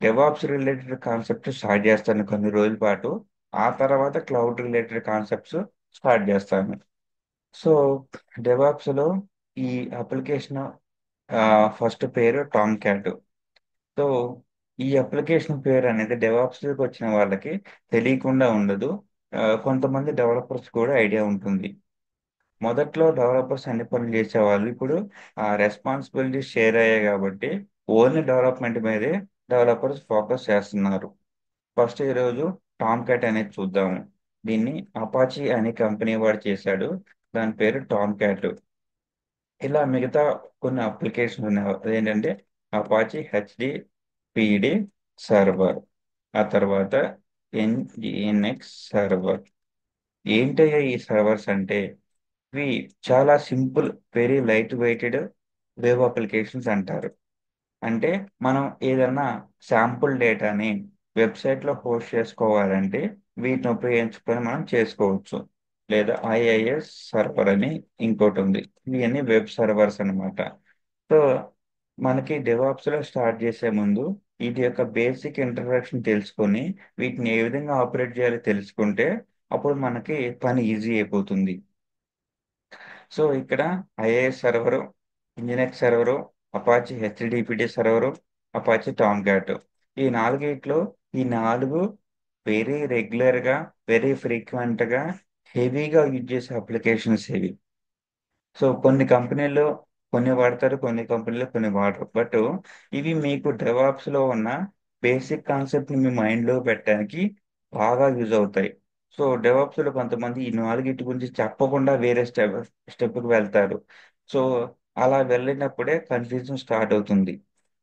DevOps related concept start చేస్తాను కొన్ని రోజుల పాటు. ఆ తర్వాత క్లౌడ్ రిలేటెడ్ కాన్సెప్ట్స్ స్టార్ట్ చేస్తాను. సో డెవాప్స్లో ఈ అప్లికేషన్ ఫస్ట్ పేరు టామ్ క్యాట్. సో ఈ అప్లికేషన్ పేరు అనేది డెవాప్స్కి వచ్చిన వాళ్ళకి తెలియకుండా ఉండదు. కొంతమంది డెవలపర్స్ కూడా ఐడియా ఉంటుంది. మొదట్లో డెవలపర్స్ అన్ని పనులు చేసేవాళ్ళు. ఇప్పుడు ఆ రెస్పాన్సిబిలిటీ షేర్ అయ్యాయి కాబట్టి ఓన్లీ డెవలప్మెంట్ మీదే డెవలపర్స్ ఫోకస్ చేస్తున్నారు. ఫస్ట్ ఈరోజు టామ్ క్యాట్ అనేది చూద్దాము. దీన్ని అపాచీ అనే కంపెనీ వాడు చేశాడు. దాని పేరు టామ్ క్యాట్. ఇలా మిగతా కొన్ని అప్లికేషన్ ఉన్నాయి. అదేంటంటే అపాచీ హెచ్డి పిడి సర్వర్, ఆ తర్వాత ఎన్జిఎన్ఎక్స్ సర్వర్. ఏంటయ్యా ఈ సర్వర్స్ అంటే? ఇవి చాలా simple, very light weighted web applications అంటారు. అంటే మనం ఏదన్నా శాంపుల్ డేటాని వెబ్సైట్లో హోస్ట్ చేసుకోవాలంటే వీటిని ఉపయోగించుకొని మనం చేసుకోవచ్చు. లేదా ఐఐఎస్ సర్వర్ అని ఇంకోటి ఉంది. ఇవన్నీ వెబ్ సర్వర్స్ అన్నమాట. సో మనకి డెవాప్స్లో స్టార్ట్ చేసే ముందు వీటి యొక్క బేసిక్ ఇంట్రడక్షన్ తెలుసుకొని వీటిని ఏ విధంగా ఆపరేట్ చేయాలో తెలుసుకుంటే అప్పుడు మనకి పని ఈజీ అయిపోతుంది. సో ఇక్కడ IIS server, Nginx server, Apache HTTPD server, Apache Tomcat. ఈ నాలుగిట్లో ఈ నాలుగు వెరీ రెగ్యులర్గా, వెరీ ఫ్రీక్వెంట్గా, హెవీగా యూజ్ చేసే అప్లికేషన్స్ ఇవి. సో కొన్ని కంపెనీలు కొన్ని వాడతారు, కొన్ని కంపెనీలు కొన్ని వాడరు. బట్ ఇవి మీకు DevOps లో ఉన్న బేసిక్ కాన్సెప్ట్ ని మీ మైండ్ లో పెట్టడానికి బాగా యూజ్ అవుతాయి. సో DevOps లో కొంతమంది ఈ నాలుగిటి గురించి చెప్పకుండా వేరే స్టెప్కి వెళ్తారు. సో అలా వెళ్ళినప్పుడే కన్ఫ్యూజన్ స్టార్ట్ అవుతుంది.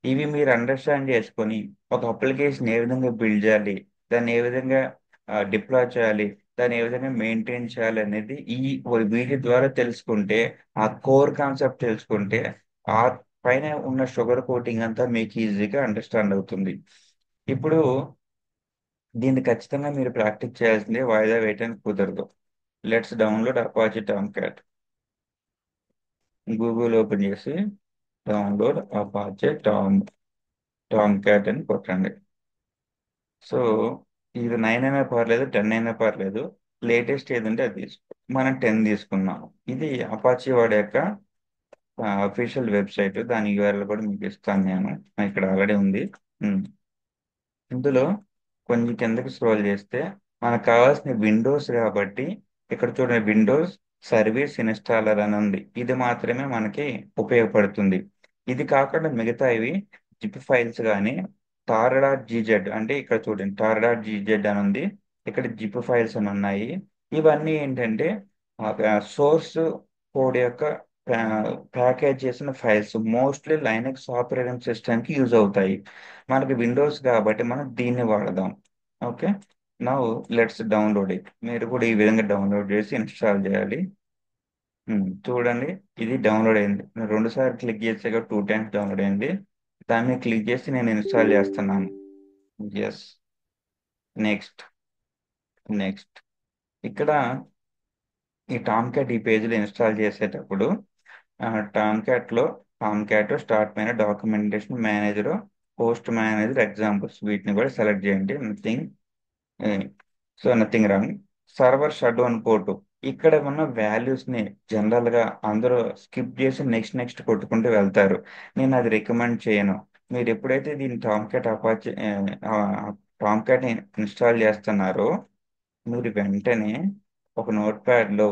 ఇవి మీరు అండర్స్టాండ్ చేసుకొని ఒక అప్లికేషన్ ఏ విధంగా బిల్డ్ చేయాలి, దాన్ని ఏ విధంగా డిప్లాయ్ చేయాలి, దాన్ని ఏ విధంగా మెయింటైన్ చేయాలి అనేది ఈ వీడియో ద్వారా తెలుసుకుంటే, ఆ కోర్ కాన్సెప్ట్ తెలుసుకుంటే ఆ పైన ఉన్న షుగర్ కోటింగ్ అంతా మీకు ఈజీగా అండర్స్టాండ్ అవుతుంది. ఇప్పుడు దీన్ని ఖచ్చితంగా మీరు ప్రాక్టీస్ చేయాల్సిందే, వాయిదా వేయటానికి కుదరదు. Let's download Apache Tom cat. Google open చేసి డౌన్లోడ్ అపాచీ టామ్ క్యాట్ అని కొట్టండి. సో ఇది 9 అయినా పర్లేదు, 10 అయినా పర్లేదు. లేటెస్ట్ ఏదంటే అది తీసుకో. మనం 10 తీసుకున్నాం. ఇది అపాచీ వాడి యొక్క అఫీషియల్ వెబ్సైట్. దాని యూఆర్ఎల్ కూడా మీకు ఇస్తాను నేను. ఇక్కడ ఆల్రెడీ ఉంది. ఉమ్. ఇందులో కొంచెం కిందకి స్క్రోల్ చేస్తే మనకు కావాల్సిన విండోస్ కాబట్టి ఇక్కడ చూడండి, విండోస్ సర్వీస్ ఇన్స్టాలర్ అని ఉంది. ఇది మాత్రమే మనకి ఉపయోగపడుతుంది. ఇది కాకుండా మిగతా ఇవి జిప్ ఫైల్స్ కానీ tar.gz, అంటే ఇక్కడ చూడండి tar.gz అని ఉంది. ఇక్కడ జిప్ ఫైల్స్ అని ఉన్నాయి. ఇవన్నీ ఏంటంటే సోర్స్ కోడ్ యొక్క ప్యాకేజ్ చేసిన ఫైల్స్, మోస్ట్లీ లైనక్స్ ఆపరేటింగ్ సిస్టమ్కి యూజ్ అవుతాయి. మనకి విండోస్ కాబట్టి మనం దీన్ని వాడదాం. Okay, now let's download it. మీరు కూడా ఈ విధంగా డౌన్లోడ్ చేసి ఇన్స్టాల్ చేయాలి. చూడండి, ఇది డౌన్లోడ్ అయింది. నేను 2 సార్లు క్లిక్ చేసాక 2 టైమ్స్ డౌన్లోడ్ అయింది. దాని మీద క్లిక్ చేసి నేను ఇన్స్టాల్ చేస్తున్నాను. Yes, next, next. ఇక్కడ ఈ టామ్ క్యాట్ ఈ పేజీలో ఇన్స్టాల్ చేసేటప్పుడు టామ్ క్యాట్లో టామ్ క్యాట్ స్టార్ట్ పైన documentation manager, post manager, examples వీటిని కూడా సెలెక్ట్ చేయండి. Nothing, so nothing wrong. Server shut down port, ఇక్కడ ఉన్న వాల్యూస్ ని జనరల్ గా అందరూ స్కిప్ చేసి నెక్స్ట్ నెక్స్ట్ కొట్టుకుంటూ వెళ్తారు. నేను అది రికమెండ్ చేయను. మీరు ఎప్పుడైతే దీన్ని Tom cat Apache Tom cat install చేస్తున్నారో మీరు వెంటనే ఒక నోట్ ప్యాడ్ లో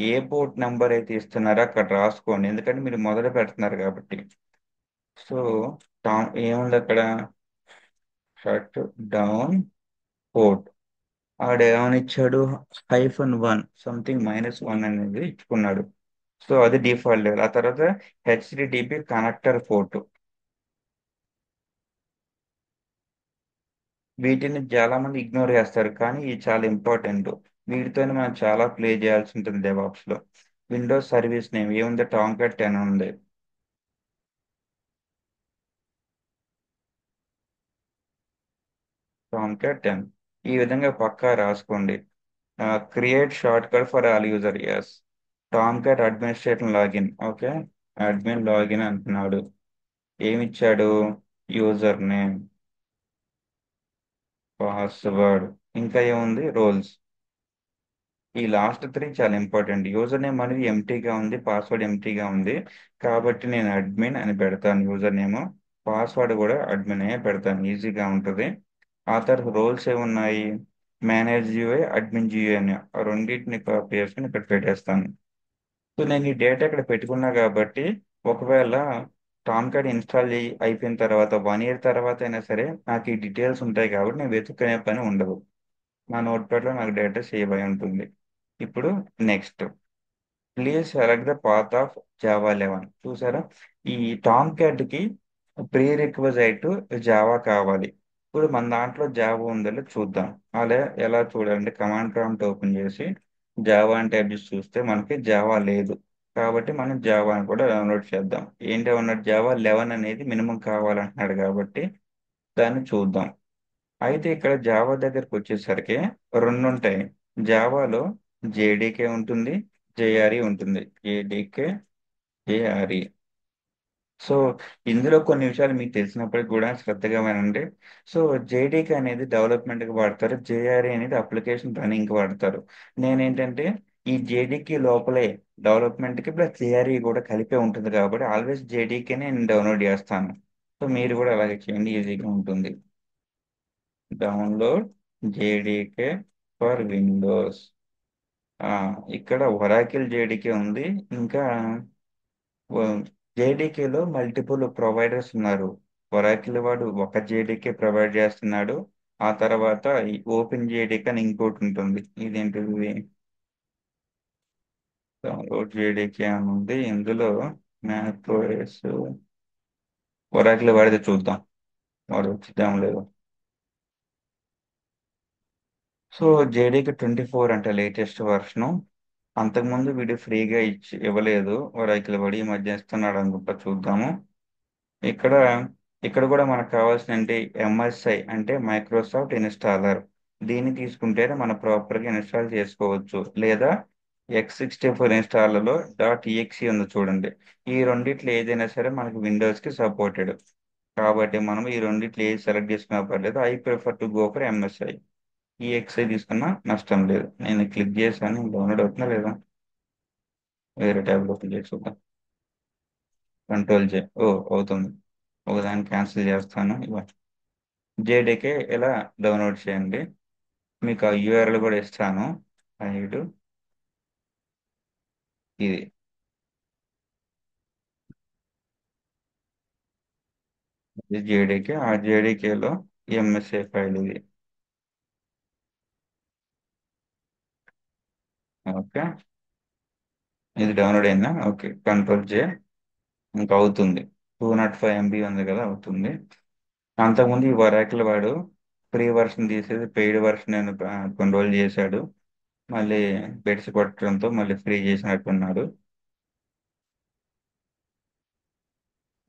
ఏ పోర్ట్ నెంబర్ అయితే ఇస్తున్నారో అక్కడ రాసుకోండి. ఎందుకంటే మీరు మొదలు పెడుతున్నారు కాబట్టి. సో టామ్ ఏముంది అక్కడ, షట్ డౌన్ పోర్ట్. ఆడేమని ఇచ్చాడు, -1 సంథింగ్ -1 అనేది ఇచ్చుకున్నాడు. సో అది డిఫాల్ట్ లెవెల్. ఆ తర్వాత హెచ్డిటిపి కనెక్టర్ పోర్ట్. వీటిని చాలా మంది ఇగ్నోర్ చేస్తారు, కానీ ఇది చాలా ఇంపార్టెంట్. వీటితోనే మనం చాలా ప్లే చేయాల్సి ఉంటుంది డెవాప్స్ లో. విండోస్ సర్వీస్ నేమ్ ఏముంది, టామ్ క్యాట్ 10 ఉంది. టామ్ క్యాట్ 10 ఈ విధంగా పక్కా రాసుకోండి. Create shortcut for all user, yes. Tomcat administration login, okay. Admin login అంటున్నాడు. ఏమిచ్చాడు, యూజర్ నేమ్. పాస్వర్డ్, ఇంకా ఏముంది, రోల్స్. ఈ లాస్ట్ త్రీ చాలా ఇంపార్టెంట్. యూజర్ నేమ్ అనేది ఎంటీగా ఉంది, పాస్వర్డ్ ఎంటీగా ఉంది, కాబట్టి నేను అడ్మిన్ అని పెడతాను యూజర్ నేమ్. పాస్వర్డ్ కూడా అడ్మిన్ అనే పెడతాను, ఈజీగా ఉంటుంది. ఆ తర్వాత రోల్స్ ఏమున్నాయి, మేనేజ్ జియూఐ, అడ్మిన్ జియూఐ అని ఆ రెండింటిని కాపీ చేసుకుని ఇక్కడ పెట్టేస్తాను. సో నేను ఈ డేటా ఇక్కడ పెట్టుకున్నా కాబట్టి ఒకవేళ టామ్ కార్డ్ ఇన్స్టాల్ అయిపోయిన తర్వాత 1 ఇయర్ తర్వాత అయినా సరే నాకు ఈ డీటెయిల్స్ ఉంటాయి కాబట్టి నేను వెతుక్కునే పని ఉండదు. నా నోట్ ప్యాడ్లో నాకు డేటా సేవ్ అయి ఉంటుంది. ఇప్పుడు next, please select the path of Java 11. చూసారా, ఈ టామ్ క్యాట్ కి ప్రీ రిక్వజైట్ జావా కావాలి. ఇప్పుడు మన దాంట్లో జావా ఉందో లేదో చూద్దాం. అలా ఎలా చూడాలంటే కమాండ్ ప్రాంప్ట్ ఓపెన్ చేసి జావా అని టైప్ చేసి చూస్తే మనకి జావా లేదు. కాబట్టి మనం జావాని కూడా డౌన్లోడ్ చేద్దాం. ఏంటి అన్నట్టు, జావా 11 అనేది మినిమం కావాలంటున్నాడు కాబట్టి దాన్ని చూద్దాం. అయితే ఇక్కడ జావా దగ్గరకు వచ్చేసరికి రెండు ఉంటాయి. జావాలో జేడీకే ఉంటుంది, జేఆర్ఈ ఉంటుంది. JDK, JRE. సో ఇందులో కొన్ని విషయాలు మీకు తెలిసినప్పటికీ కూడా శ్రద్ధగా వినండి. సో జేడీకే అనేది డెవలప్మెంట్కి వాడతారు, జేఆర్ఈ అనేది అప్లికేషన్ రన్నింగ్కి వాడతారు. నేనేంటంటే ఈ జేడీకే లోపలే డెవలప్మెంట్కి ప్లస్ జేఆర్ఈ కూడా కలిపే ఉంటుంది కాబట్టి ఆల్వేస్ జేడీకేనే నేను డౌన్లోడ్ చేస్తాను. సో మీరు కూడా అలాగే చేయండి, ఈజీగా ఉంటుంది. Download JDK for Windows. ఇక్కడ ఒరాకిల్ జేడీకే ఉంది. ఇంకా జేడీకేలో మల్టిపుల్ ప్రొవైడర్స్ ఉన్నారు. ఒరాకిల్ వాడు ఒక జేడీకే ప్రొవైడ్ చేస్తున్నాడు. ఆ తర్వాత ఈ ఓపెన్ జేడీకే అని ఇంకోటి ఉంటుంది. ఇదేంటిది, డౌన్లోడ్ జేడీకే అని ఉంది. ఇందులో మ్యాక్రోస్ ఒరాకిల్ వాడితే చూద్దాం, వాడు వచ్చిద్దాం లేదు. సో జేడీకి 24 అంటే లేటెస్ట్ వర్షను. అంతకుముందు వీడు ఫ్రీగా ఇవ్వలేదు, రైతులు పడి ఈ మధ్య ఇస్తున్నాడు అనుకుంటా, చూద్దాము. ఇక్కడ ఇక్కడ కూడా మనకు కావాల్సిన అంటే ఎంఎస్ఐ అంటే మైక్రోసాఫ్ట్ ఇన్స్టాలర్. దీన్ని తీసుకుంటేనే మనం ప్రాపర్గా ఇన్స్టాల్ చేసుకోవచ్చు. లేదా X64 ఇన్స్టాల్లో .exe ఉంది చూడండి. ఈ రెండిట్లో ఏదైనా సరే మనకి విండోస్కి సపోర్టెడ్ కాబట్టి మనం ఈ రెండిట్లో ఏది సెలెక్ట్ చేసుకున్నా పర్లేదు. I prefer to go for MSI. ఈ ఎక్స్ఐ తీసుకున్నా నష్టం లేదు. నేను క్లిక్ చేశాను, డౌన్లోడ్ అవుతుందా లేదా, వేరే ట్యాబ్లో ఓపెన్ చేసి చూద్దాం. కంట్రోల్ జే, ఓ అవుతుంది. ఒకదాన్ని క్యాన్సిల్ చేస్తాను. జేడీకే ఎలా డౌన్లోడ్ చేయండి, మీకు ఆ యూఆర్ఎల్ కూడా ఇస్తాను. ఐడు ఇది, ఇది జేడీకే. ఆ జేడీకేలో ఎంఎస్ఏ ఫైల్ ఇది. ఓకే, ఇది డౌన్లోడ్ అయిందా, ఓకే, కంట్రోల్ జే. ఇంకా అవుతుంది. 205 MB ఉంది కదా, అవుతుంది. అంతకుముందు ఈ వరాకిల్ వాడు ఫ్రీ వర్షన్ తీసేది పెయిడ్ వర్షన్ నేను కొన్ని రోజులు చేశాడు. మళ్ళీ బెడ్స్ కొట్టడంతో మళ్ళీ ఫ్రీ చేసినట్టున్నాడు.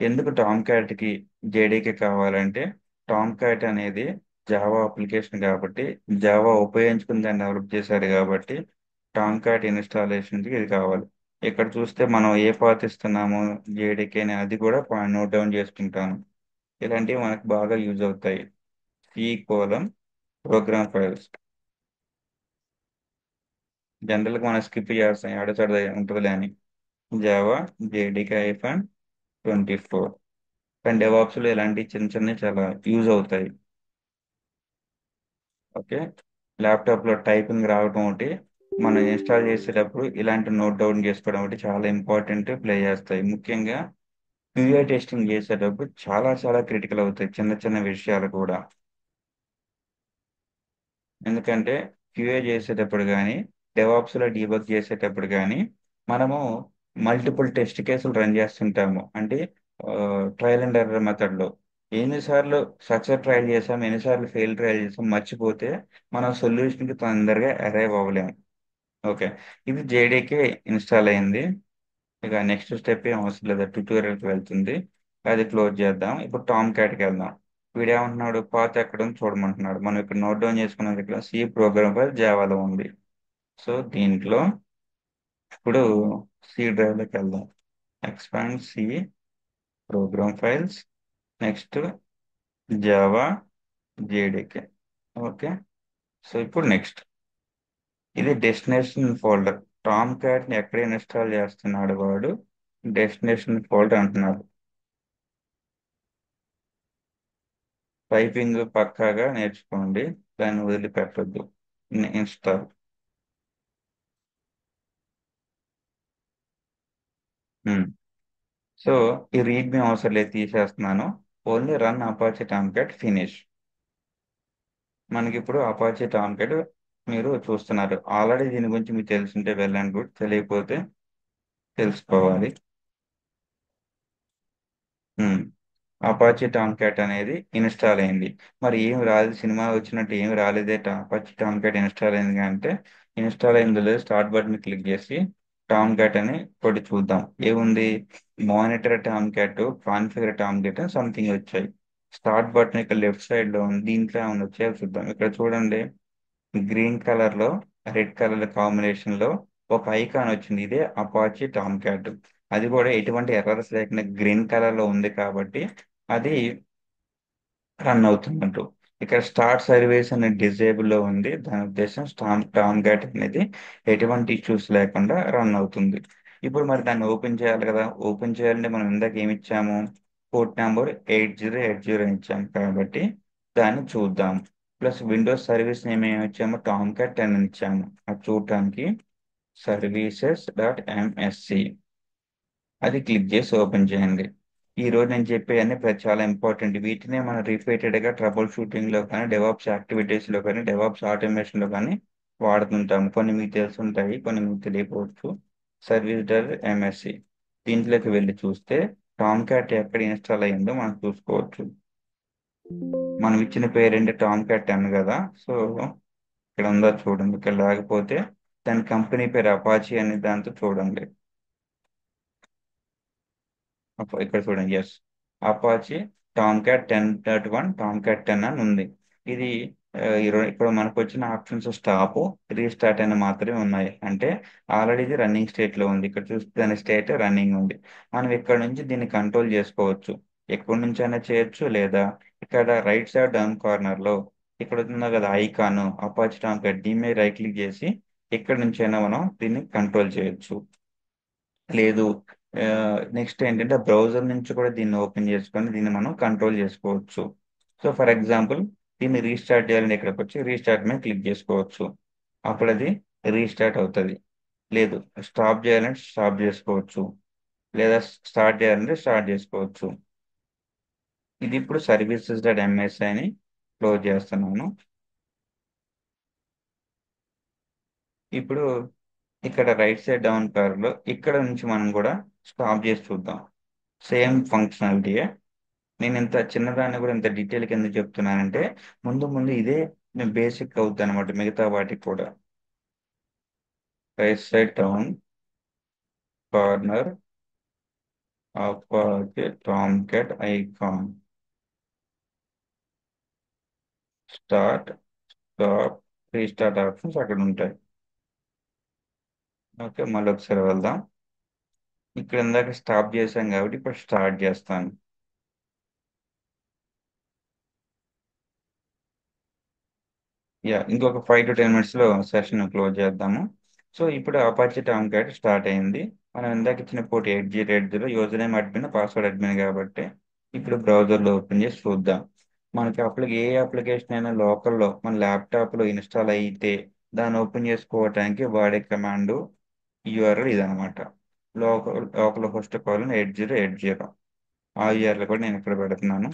ఎందుకు టామ్ క్యాట్ కి జేడీకి కావాలంటే, టామ్ క్యాట్ అనేది జావా అప్లికేషన్ కాబట్టి, జావా ఉపయోగించుకుని దాన్ని డెవలప్ చేశారు కాబట్టి టామ్ క్యాట్ ఇన్స్టాలేషన్కి ఇది కావాలి. ఇక్కడ చూస్తే మనం ఏ పాత్ ఇస్తున్నామో జేడీకి అని అది కూడా నోట్ డౌన్ చేసుకుంటాను. ఇలాంటివి మనకు బాగా యూజ్ అవుతాయి. C:, programme files. జనరల్గా మనం స్కిప్ చేస్తాం, ఆడచడ ఉంటుందిలే అని. Java JDK-24. కానీ డెవాప్స్లో ఇలాంటి చిన్న చిన్నవి చాలా యూజ్ అవుతాయి. ఓకే, ల్యాప్టాప్లో టైపింగ్ రావడం ఒకటి, మనం ఇన్స్టాల్ చేసేటప్పుడు ఇలాంటి నోట్ డౌన్ చేసుకోవడం ఒకటి చాలా ఇంపార్టెంట్ ప్లే చేస్తాయి. ముఖ్యంగా QA టెస్టింగ్ చేసేటప్పుడు చాలా చాలా క్రిటికల్ అవుతాయి చిన్న చిన్న విషయాలు కూడా. ఎందుకంటే క్యూఏ చేసేటప్పుడు కానీ డెవాప్స్లో డీబగ్ చేసేటప్పుడు కానీ మనము మల్టిపుల్ టెస్ట్ కేసులు రన్ చేస్తుంటాము. అంటే ట్రయల్ అండ్ ఎర్రర్ మెథడ్లో ఎన్నిసార్లు సక్సెస్ ట్రయల్ చేసాం, ఎన్నిసార్లు ఫెయిల్ ట్రయల్ చేసాం మర్చిపోతే మనం సొల్యూషన్కి తొందరగా అరైవ్ అవ్వలేము. ఓకే, ఇది జేడీకే ఇన్స్టాల్ అయింది. ఇక నెక్స్ట్ స్టెప్ ఏం అవసరం లేదు, ట్యూటోరియల్కి వెళ్తుంది. అది క్లోజ్ చేద్దాం. ఇప్పుడు టామ్ క్యాట్కి వెళ్దాం. వీడేమంటున్నాడు, పాత్ ఎక్కడ ఉంది చూడమంటున్నాడు. మనం ఇక్కడ నోట్ డౌన్ చేసుకున్నది ఇక్కడ సి ప్రోగ్రామ్ ఫైల్ జావాలో ఉంది. సో దీంట్లో ఇప్పుడు సి డ్రైవ్లోకి వెళ్దాం. Expand C program files, next Java JDK. Okay. So ఇప్పుడు నెక్స్ట్, ఇది డెస్టినేషన్ ఫోల్డర్. టామ్ క్యాట్ ని ఎక్కడ ఇన్స్టాల్ చేస్తున్నాడు వాడు? డెస్టినేషన్ ఫోల్డర్ అంటున్నారు. టైపింగ్ పక్కాగా నేర్చుకోండి, దాన్ని వదిలిపెట్టొద్దు. ఇన్స్టాల్. సో ఈ రీడ్ మీ అవసరం లేదు, తీసేస్తున్నాను. Only run Apache Tom cat finish. మనకి ఇప్పుడు అపాచీ టామ్ క్యాట్ మీరు చూస్తున్నారు. ఆల్రెడీ దీని గురించి మీకు తెలుసుంటే వెల్ అండ్ గుడ్, తెలియకపోతే తెలుసుకోవాలి. అపాచీ టామ్ క్యాట్ అనేది ఇన్స్టాల్ అయింది. మరి ఏం రాలేదు, సినిమా వచ్చినట్టు ఏం రాలేదే, అపాచీ టామ్ క్యాట్ ఇన్స్టాల్ అయింది అంటే, ఇన్స్టాల్ అయిందో లేదు స్టార్ట్ బటన్ క్లిక్ చేసి టామ్ క్యాట్ అని కొట్టి చూద్దాం. ఏముంది? Monitor Tom cat, configure Tom cat అని సంథింగ్ వచ్చాయి. స్టార్ట్ బటన్ ఇక్కడ లెఫ్ట్ సైడ్ లో ఉంది, దీంట్లో ఏమైనా వచ్చాయో చూద్దాం. ఇక్కడ చూడండి, గ్రీన్ కలర్ లో రెడ్ కలర్ కాంబినేషన్ లో ఒక ఐకాన్ వచ్చింది. ఇదే అపాచీ టామ్ క్యాట్. అది కూడా ఎటువంటి ఎర్రర్స్ లేకుండా గ్రీన్ కలర్ లో ఉంది కాబట్టి అది రన్ అవుతున్నట్టు. ఇక్కడ స్టార్ట్ సర్వీస్ అనే డిజేబుల్ లో ఉంది. దాని ఉద్దేశం టామ్ క్యాట్ అనేది ఎటువంటి ఇష్యూస్ లేకుండా రన్ అవుతుంది. ఇప్పుడు మరి దాన్ని ఓపెన్ చేయాలి కదా. ఓపెన్ చేయాలంటే మనం ఇందాక ఏమి ఇచ్చాము? పోర్ట్ నెంబర్ 8080 ఇచ్చాము కాబట్టి దాన్ని చూద్దాం. ప్లస్ విండోస్ సర్వీస్ నేమ్ ఏమి ఇచ్చాము? టామ్ క్యాట్ 10 అని ఇచ్చాము. అది చూడటానికి services.msc అది క్లిక్ చేసి ఓపెన్ చేయండి. ఈ రోజు నేను చెప్పే అన్ని చాలా ఇంపార్టెంట్. వీటినే మనం రిపీటెడ్ గా ట్రబుల్ షూటింగ్ లో కానీ, డెవాప్స్ యాక్టివిటీస్ లో కానీ, డెవాప్స్ ఆటోమేషన్ లో కానీ వాడుతుంటాము. కొన్ని మీకు తెలుసుంటాయి, కొన్ని మీకు తెలియకపోవచ్చు. సర్వీస్ డర్ ఎంఎస్సి దీంట్లోకి వెళ్ళి చూస్తే టామ్ క్యాట్ ఎక్కడ ఇన్స్టాల్ అయ్యిందో మనం చూసుకోవచ్చు. మనం ఇచ్చిన పేరేంటి? టామ్ క్యాట్ 10 కదా. సో ఇక్కడ ఉందా చూడండి. ఇక్కడ లేకపోతే దాని కంపెనీ పేరు అపాచీ అనే దాంతో చూడండి. ఇక్కడ చూడండి, yes, Apache Tomcat 10.1 Tomcat 10 అని ఉంది. ఇది ఇప్పుడు మనకు వచ్చిన ఆప్షన్స్ స్టాప్, రీస్టార్ట్ అని మాత్రమే ఉన్నాయి. అంటే ఆల్రెడీ ఇది రన్నింగ్ స్టేట్ లో ఉంది. ఇక్కడ చూస్తే దాని స్టేట్ రన్నింగ్ ఉంది. మనం ఇక్కడ నుంచి దీన్ని కంట్రోల్ చేసుకోవచ్చు. ఎక్కడి నుంచి అయినా చేయొచ్చు, లేదా ఇక్కడ రైట్ సైడ్ డౌన్ కార్నర్ లో ఇక్కడ ఉంది కదా ఐకాన్ అపాచీ టామ్ క్యాట్, దీని మీద రైట్ క్లిక్ చేసి ఇక్కడ నుంచి అయినా మనం దీన్ని కంట్రోల్ చేయొచ్చు. లేదు, నెక్స్ట్ ఏంటంటే బ్రౌజర్ నుంచి కూడా దీన్ని ఓపెన్ చేసుకొని దీన్ని మనం కంట్రోల్ చేసుకోవచ్చు. సో ఫర్ ఎగ్జాంపుల్, దీన్ని రీస్టార్ట్ చేయాలంటే ఇక్కడికి వచ్చి రీస్టార్ట్ మీద క్లిక్ చేసుకోవచ్చు. అప్పుడు అది రీస్టార్ట్ అవుతుంది. లేదు, స్టాప్ చేయాలంటే స్టాప్ చేసుకోవచ్చు, లేదా స్టార్ట్ చేయాలంటే స్టార్ట్ చేసుకోవచ్చు. ఇది ఇప్పుడు services.msc అని క్లోజ్ చేస్తున్నాను. ఇప్పుడు ఇక్కడ రైట్ సైడ్ డౌన్ లో ఇక్కడ నుంచి మనం కూడా స్టాప్ చేసి చూద్దాం. సేమ్ ఫంక్షనాలిటీయే. నేను ఇంత చిన్నదాన్ని కూడా ఇంత డీటెయిల్ కింద చెప్తున్నానంటే ముందు ముందు ఇదే బేసిక్ అవుతుంది అనమాట మిగతా వాటికి కూడా. Right side down corner Apache Tom cat icon, start, stop, restart options అక్కడ ఉంటాయి. ఓకే, మళ్ళీ ఒకసారి వెళ్దాం. ఇక్కడ ఇందాక స్టాప్ చేశాం కాబట్టి ఇప్పుడు స్టార్ట్ చేస్తాను. ఇంకొక 5 to 10 minutes లో సెషన్ క్లోజ్ చేద్దాము. సో ఇప్పుడు అపాచీ టామ్ క్యాట్ స్టార్ట్ అయింది. మనం ఇందాక ఇచ్చిన port 8080, user name admin, password admin కాబట్టి ఇప్పుడు బ్రౌజర్లో ఓపెన్ చేసి చూద్దాం. మనకి ఏ అప్లికేషన్ అయినా లోకల్లో మన ల్యాప్టాప్లో ఇన్స్టాల్ అయితే దాన్ని ఓపెన్ చేసుకోవడానికి వాడే కమాండ్ యూఆర్ఎల్ ఇదనమాట. Local host 8080. ఆ యూఆర్ఎల్ కూడా నేను ఇక్కడ పెడుతున్నాను.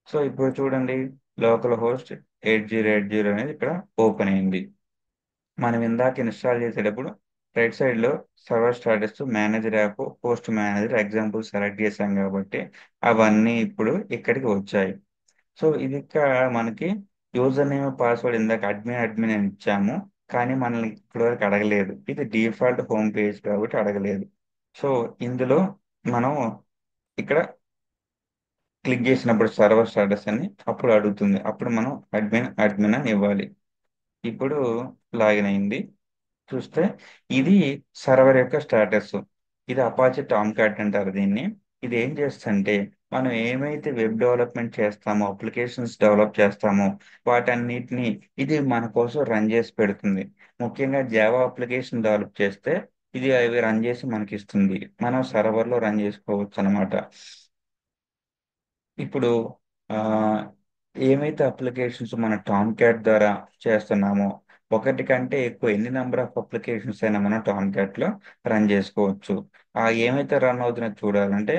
సో ఇప్పుడు చూడండి, లోకల్ హోస్ట్ 8080 అనేది ఇక్కడ ఓపెన్ అయింది. మనం ఇందాక ఇన్స్టాల్ చేసేటప్పుడు రైట్ సైడ్ లో server status, manager app, post manager example select చేశాం కాబట్టి అవన్నీ ఇప్పుడు ఇక్కడికి వచ్చాయి. సో ఇది ఇక్కడ మనకి యూజర్ నేమ్ పాస్వర్డ్ ఇందాక అడ్మిన్ అడ్మిన్ అని ఇచ్చాము, కానీ మనల్ని ఇప్పటివరకు అడగలేదు. ఇది డిఫాల్ట్ హోమ్ పేజ్ కాబట్టి అడగలేదు. సో ఇందులో మనం ఇక్కడ క్లిక్ చేసినప్పుడు సర్వర్ స్టాటస్ అని అప్పుడు అడుగుతుంది. అప్పుడు మనం అడ్మిన్ అడ్మిన్ అని ఇవ్వాలి. ఇప్పుడు లాగిన్ అయింది. చూస్తే ఇది సర్వర్ యొక్క స్టేటస్. ఇది అపాచీ టామ్ క్యాట్ అంటారు దీన్ని. ఇది ఏం చేస్తుందంటే మనం ఏమైతే వెబ్ డెవలప్మెంట్ చేస్తామో, అప్లికేషన్స్ డెవలప్ చేస్తామో వాటన్నిటిని ఇది మన కోసం రన్ చేసి పెడుతుంది. ముఖ్యంగా జావా అప్లికేషన్ డెవలప్ చేస్తే ఇది అవి రన్ చేసి మనకి ఇస్తుంది. మనం సర్వర్లో రన్ చేసుకోవచ్చు అనమాట. ఇప్పుడు ఆ, ఏమైతే అప్లికేషన్స్ మన టామ్ క్యాట్ ద్వారా చేస్తున్నామో ఒకటి కంటే ఎక్కువ ఎన్ని నెంబర్ ఆఫ్ అప్లికేషన్స్ అయినా మనం టామ్ క్యాట్ లో రన్ చేసుకోవచ్చు. ఆ ఏమైతే రన్ అవుతుందో చూడాలంటే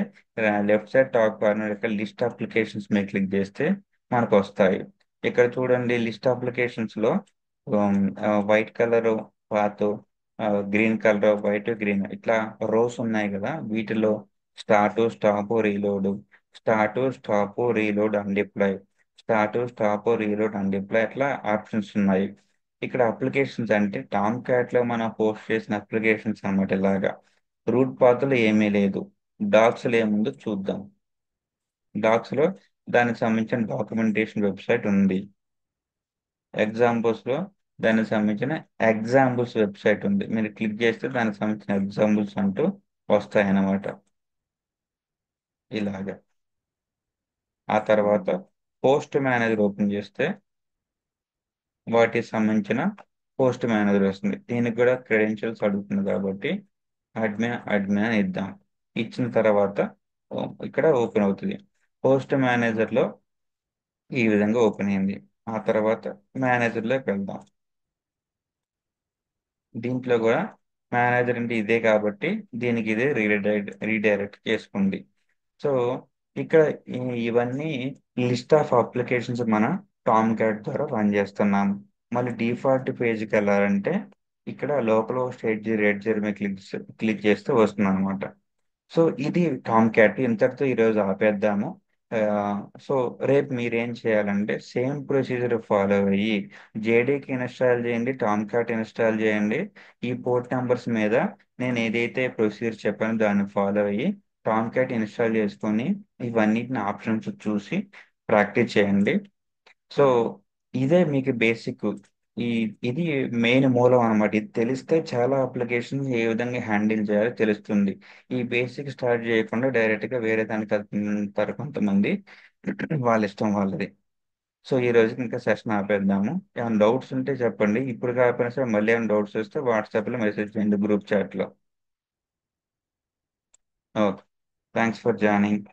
లెఫ్ట్ సైడ్ టాప్ కార్నర్ ఇక్కడ లిస్ట్ అప్లికేషన్స్ మీద క్లిక్ చేస్తే మనకు వస్తాయి. ఇక్కడ చూడండి లిస్ట్ అప్లికేషన్స్ లో white colour path, green colour, white green ఇట్లా రోస్ ఉన్నాయి కదా, వీటిలో stop reload, start stop reload and deploy, start stop reload and deploy అట్లా ఆప్షన్స్ ఉన్నాయి. ఇక్కడ అప్లికేషన్స్ అంటే టామ్ క్యాట్ లో మనం పోస్ట్ చేసిన అప్లికేషన్స్ అన్నమాట. ఇలాగా రూట్ పాత్రలో ఏమీ లేదు. డాక్స్ లో ఏముందో చూద్దాం. డాక్స్ లో దానికి సంబంధించిన డాక్యుమెంటేషన్ వెబ్సైట్ ఉంది. ఎగ్జాంపుల్స్ లో దానికి సంబంధించిన ఎగ్జాంపుల్స్ వెబ్సైట్ ఉంది. మీరు క్లిక్ చేస్తే దానికి సంబంధించిన ఎగ్జాంపుల్స్ అంటూ వస్తాయి అన్నమాట. ఇలాగా ఆ తర్వాత పోస్ట్ మేనేజర్ ఓపెన్ చేస్తే వాటికి సంబంధించిన పోస్ట్ మేనేజర్ వస్తుంది. దీనికి కూడా క్రెడెన్షియల్స్ అడుగుతుంది కాబట్టి అడ్మిన్ అని ఇద్దాం. ఇచ్చిన తర్వాత ఇక్కడ ఓపెన్ అవుతుంది. పోస్ట్ మేనేజర్లో ఈ విధంగా ఓపెన్ అయింది. ఆ తర్వాత మేనేజర్లోకి వెళ్దాం. దీంట్లో కూడా మేనేజర్ అంటే ఇదే కాబట్టి దీనికి ఇదే రీడైరెక్ట్ చేసుకుంది. సో ఇక్కడ ఇవన్నీ లిస్ట్ ఆఫ్ అప్లికేషన్స్ మన టామ్ క్యాట్ ద్వారా రన్ చేస్తున్నాం. మళ్ళీ డిఫాల్ట్ పేజ్కి వెళ్ళాలంటే ఇక్కడ లోపల స్టేట్ రెడ్ జెర్ మీద క్లిక్ చేస్తే వస్తుంది అనమాట. సో ఇది టామ్ క్యాట్. ఇంతటితో ఈరోజు ఆపేద్దాము. ఆ, సో రేపు మీరేం చేయాలంటే సేమ్ ప్రొసీజర్ ఫాలో అయ్యి జేడీకి ఇన్స్టాల్ చేయండి, టామ్ క్యాట్ ఇన్స్టాల్ చేయండి. ఈ పోర్ట్ నెంబర్స్ మీద నేను ఏదైతే ప్రొసీజర్ చెప్పానో దాన్ని ఫాలో అయ్యి టామ్ క్యాట్ ఇన్స్టాల్ చేసుకొని ఇవన్నిటిని ఆప్షన్స్ చూసి ప్రాక్టీస్ చేయండి. సో ఇదే మీకు బేసిక్. ఈ ఇది మెయిన్ మూలం అన్నమాట. ఇది తెలిస్తే చాలా అప్లికేషన్స్ ఏ విధంగా హ్యాండిల్ చేయాలో తెలుస్తుంది. ఈ బేసిక్ స్టార్ట్ చేయకుండా డైరెక్ట్ గా వేరే దానికి వెళ్తుంటారు కొంతమంది. వాళ్ళ ఇష్టం వాళ్ళది. సో ఈ రోజుకి ఇంకా సెషన్ ఆపేద్దాము. ఏమైనా డౌట్స్ ఉంటే చెప్పండి. ఇప్పుడు కాకపోయినా సరే మళ్ళీ ఏమైనా డౌట్స్ వస్తే వాట్సాప్ లో మెసేజ్ చేయండి, గ్రూప్ చాట్ లో. ఓకే. Thanks for joining.